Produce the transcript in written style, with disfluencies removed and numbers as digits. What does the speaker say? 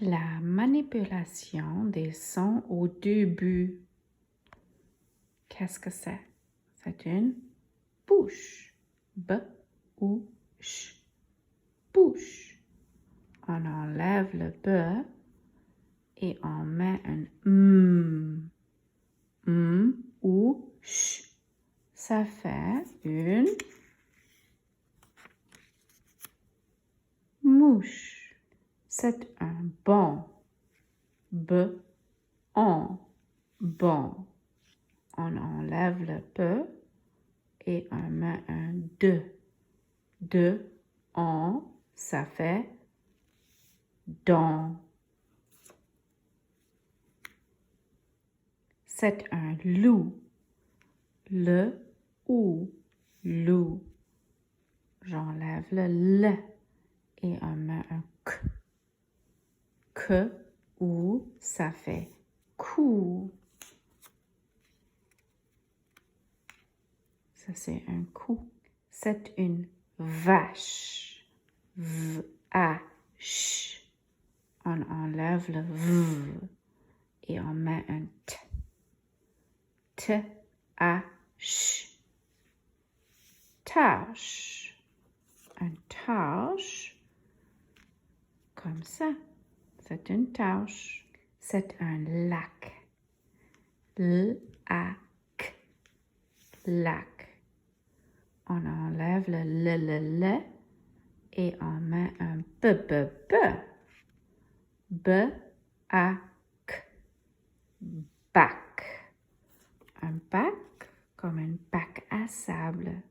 La manipulation des sons au début. Qu'est-ce que c'est? C'est une bouche. B-ou-ch. Bouche. On enlève le B et on met un ou ch. Ça fait une mouche. C'est un bon. B-on. Bon. On enlève le P et on met un de. De, on, ça fait don. C'est un loup. Le ou, loup. J'enlève le L et on met un K. Que ou, ça fait cou. Ça, c'est un cou. C'est une vache. V-A-ch. On enlève le V et on met un T. T-A-ch. Tâche. Un tâche. Comme ça. C'est une tâche. C'est un lac. L-A-c. Lac. On enlève le l et on met un b. B-A-c. Bac. Un bac comme un bac à sable.